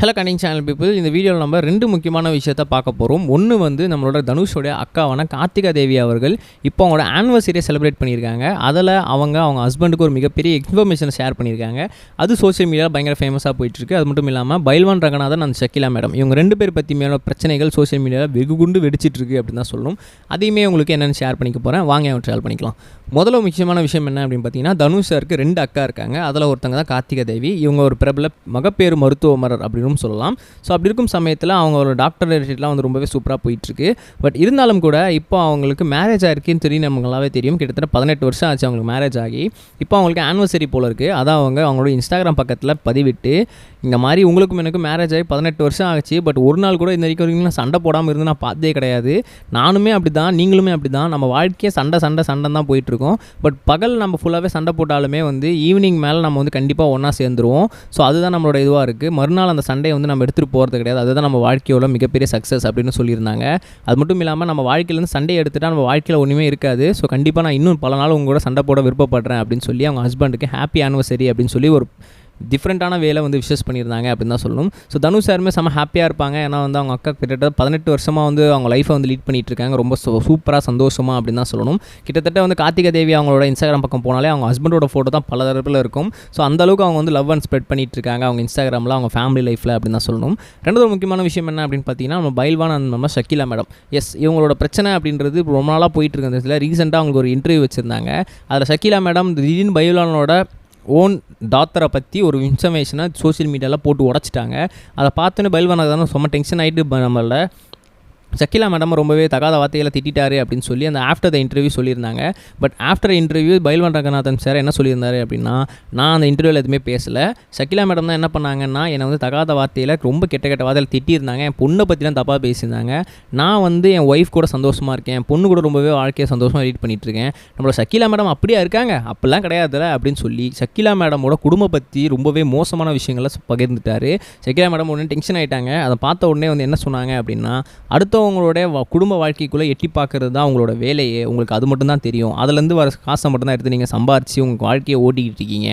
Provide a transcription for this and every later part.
Hello கனிங் channel people, இந்த வீடியோவில் நம்ம ரெண்டு முக்கியமான விஷயத்த பார்க்க போகிறோம். ஒன்று வந்து நம்மளோட தனுஷோடைய அக்காவான கார்த்திகா தேவி அவர்கள் இப்போ அவங்களோட ஆனிவர்சரியை செலிப்ரேட் பண்ணியிருக்காங்க. அதில் அவங்க ஹஸ்பண்டுக்கு ஒரு மிகப்பெரிய இன்ஃபர்மேஷனை ஷேர் பண்ணியிருக்காங்க. அது சோஷியல் மீடியாவில் பயங்கர ஃபேமஸாக போயிட்டுருக்கு. அது மட்டும் இல்லாமல் பைல்வான் ரங்கநாதன் அண்ட் ஷக்கிலா மேடம் இவங்க ரெண்டு பேர் பற்றி மேலே பிரச்சனைகள் சோஷியல் மீடியாவில் வெகுகுண்டு வெடிச்சிட்ருக்கு அப்படின்னு தான் சொல்லணும். அதையுமே உங்களுக்கு என்னென்னு ஷேர் பண்ணிக்க போகிறேன். வாங்க அவன் ஷேர் பண்ணிக்கலாம். முதல்ல முக்கியமான விஷயம் என்ன அப்படின்னு பார்த்தீங்கன்னா, தனுஷ் சாருக்கு ரெண்டு அக்கா இருக்காங்க. அதில் ஒருத்தங்க தான் கார்த்திகா தேவி. இவங்க ஒரு பிரபல மகப்பேறு மருத்துவமர் அப்படின்னு சொல்லலாம். ஸோ அப்படி இருக்கும் சமயத்தில் அவங்களோட டாக்டர் ரிலேட்டட்லாம் வந்து ரொம்பவே சூப்பராக போயிட்டுருக்கு. பட் இருந்தாலும் கூட இப்போ அவங்களுக்கு மேரேஜ் ஆகிருக்குன்னு தெரியும், நம்மளாவே தெரியும். கிட்டத்தட்ட 18 வருஷம் ஆச்சு அவங்களுக்கு மேரேஜ் ஆகி. இப்போ அவங்களுக்கு ஆனிவர்சரி போல் இருக்குது. அதான் அவங்களோட இன்ஸ்டாகிராம் பக்கத்தில் பதிவிட்டு, இந்த மாதிரி உங்களுக்கும் எனக்கு மேரேஜ் ஆகி 18 வருஷம் ஆச்சு, பட் ஒரு நாள் கூட இந்த வரைக்கும் சண்டை போடாமல் இருந்து நான் பார்த்ததே கிடையாது. நானுமே அப்படி தான், நீங்களுமே அப்படி தான். நம்ம வாழ்க்கையே சண்டை தான் போயிட்டுருக்கோம். பட் பகல் நம்ம ஃபுல்லாகவே சண்டை போட்டாலுமே வந்து ஈவினிங் மேலே நம்ம வந்து கண்டிப்பாக ஒன்றா சேர்ந்துருவோம். ஸோ அதுதான் நம்மளோட இதுவாக இருக்குது. மறுநாள் அந்த சண்டையை வந்து நம்ம எடுத்துகிட்டு போகிறது கிடையாது. அதுதான் நம்ம வாழ்க்கையோட மிகப்பெரிய சக்ஸஸ் அப்படின்னு சொல்லியிருந்தாங்க. அது மட்டும் இல்லாமல் நம்ம வாழ்க்கையிலேருந்து சண்டையை எடுத்துகிட்டா நம்ம வாழ்க்கையில் ஒன்றுமே இருக்காது. ஸோ கண்டிப்பாக நான் இன்னும் பல நாள் உங்க கூட சண்டை போட விருப்பப்படுறேன் அப்படின்னு சொல்லி அவங்க ஹஸ்பண்டுக்கு ஹாப்பி ஆனிவர்சரி அப்படின்னு சொல்லி ஒரு டிஃப்ரெண்ட்டான வேலை வந்து விஷஸ் பண்ணியிருந்தாங்க அப்படின்னு தான் சொல்லணும். ஸோ தனுஷ் சாருமே செம்ம ஹாப்பியாக இருப்பாங்க. ஏன்னா வந்து அவங்க அக்கா கிட்டத்தட்ட 18 வருஷமாக வந்து அவங்க லைஃப்பை வந்து லீட் பண்ணிகிட்டு இருக்காங்க. ரொம்ப சூப்பராக சந்தோஷமாக அப்படின்னு தான் சொல்லணும். கிட்டத்தட்ட வந்து கார்த்திகா தேவி அவங்களோட இன்ஸ்டாகிராம் பக்கம் போனாலே அவங்க ஹஸ்பண்டோட ஃபோட்டோ தான் பல தரப்பில் இருக்கும். ஸோ அந்தளவுக்கு அவங்க வந்து லவ் அண்ட் ஸ்ப்ரெட் பண்ணிட்டு இருக்காங்க அவங்க இன்ஸ்டாகிராமில், அவங்க ஃபேமிலி லைஃப்பில் அப்படின்னு தான் சொல்லணும். ரெண்டாவது முக்கியமான விஷயம் என்ன அப்படின்னு பார்த்தீங்கன்னா, நம்ம பைல்வான் அண்ட் நம்ம ஷக்கிலா மேடம். எஸ், இவங்களோட பிரச்சனை அப்படின்றது ரொம்ப நாளாக போயிட்டு இருக்கிறதுல ரீசெண்டாக அவங்களுக்கு ஒரு இன்டர்வியூ வச்சுருந்தாங்க. அதில் ஷக்கிலா மேடம் திடீர்னு பைல்வானோட ஓன் டாக்டரை பற்றி ஒரு இன்ஃபர்மேஷனை சோஷியல் மீடியாவில் போட்டு உடச்சிட்டாங்க. அதை பார்த்துன்னு பைல்வான் தானே ரொம்ப டென்ஷன் ஆகிட்டு நம்மள ஷக்கிலா மேடம் ரொம்பவே தகாத வார்த்தைகளை திட்டாரு அப்படின்னு சொல்லி அந்த ஆஃப்டர் த இன்டர்வியூ சொல்லியிருந்தாங்க. But after interview Pailwan Ranganathan sir என்ன சொல்லியிருந்தாரு அப்படின்னா, நான் அந்த இன்டர்வியூவில் எதுவுமே பேசலை. ஷக்கிலா மேடம் தான் என்ன பண்ணாங்கன்னா, என்னை வந்து தகாத வார்த்தையில் ரொம்ப கெட்ட வார்த்தையில் திட்டியிருந்தாங்க. என் பொண்ணை பற்றி தான் தப்பாக பேசியிருந்தாங்க. நான் வந்து என் ஒய்ஃப் கூட சந்தோஷமாக இருக்கேன், என் பொண்ணு கூட ரொம்பவே வாழ்க்கையை சந்தோஷமாக லீட் பண்ணிகிட்ருக்கேன். நம்மளோட ஷக்கிலா மேடம் அப்படியே இருக்காங்க, அப்படிலாம் கிடையாதுல அப்படின்னு சொல்லி ஷக்கிலா மேடமோட குடும்பம் பற்றி ரொம்பவே மோசமான விஷயங்களை பகிர்ந்துட்டார். ஷக்கிலா மேடம் உடனே டென்ஷன் ஆகிட்டாங்க. அதை பார்த்த உடனே வந்து என்ன சொன்னாங்க அப்படின்னா, அடுத்தவங்களோட குடும்ப வாழ்க்கைக்குள்ளே எட்டி பார்க்குறது தான் உங்களோட வேலையே, உங்களுக்கு அது மட்டும் தான் தெரியும். அதுலேருந்து வர காசை மட்டும் தான் எடுத்து நீங்கள் சம்பாரித்து உங்கள் வாழ்க்கையை ஓட்டிக்கிட்டு இருக்கீங்க.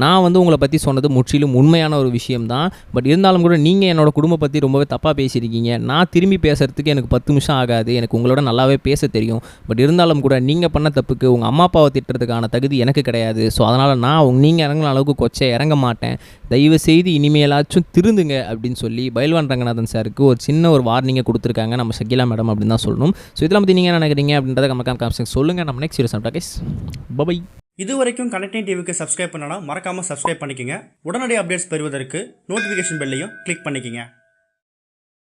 நான் வந்து உங்களை பற்றி சொன்னது முற்றிலும் உண்மையான ஒரு விஷயம்தான். பட் இருந்தாலும் கூட நீங்கள் என்னோடய குடும்பம் பற்றி ரொம்பவே தப்பாக பேசியிருக்கீங்க. நான் திரும்பி பேசுகிறதுக்கு எனக்கு 10 நிமிஷம் ஆகாது, எனக்கு உங்களோட நல்லாவே பேச தெரியும். பட் இருந்தாலும் கூட நீங்கள் பண்ண தப்புக்கு உங்கள் அம்மா அப்பாவை திட்டுறதுக்கான தகுதி எனக்கு கிடையாது. ஸோ அதனால் நான் நீங்கள் இறங்கின அளவுக்கு கொச்சை இறங்க மாட்டேன். தயவு செய்து இனிமேலாச்சும் திருந்துங்க அப்படின்னு சொல்லி பைல்வான் ரங்கநாதன் சாருக்கு ஒரு சின்ன ஒரு வார்னிங்கை கொடுத்துருக்காங்க நம்ம ஷக்கிலா மேடம் அப்படின்னு தான் சொல்லணும். ஸோ இதெல்லாம் பற்றி நீங்கள் என்ன நினைக்கிறீங்க அப்படின்றத கமெண்ட் சொல்லுங்கள். நம்ம நெக்ஸ்ட் வீடியோ சந்திப்போம் கைஸ். பை. இது வரைக்கும் கனெக்டிங் டிவிக்கு சப்ஸ்கிரைப் பண்ணனா மறக்காமல் சப்ஸ்கிரைப் பண்ணிக்கங்க. உடனடி அப்டேட்ஸ் பெறுவதற்கு நோட்டிஃபிகேஷன் பெல்லையும் கிளிக் பண்ணிக்கங்க.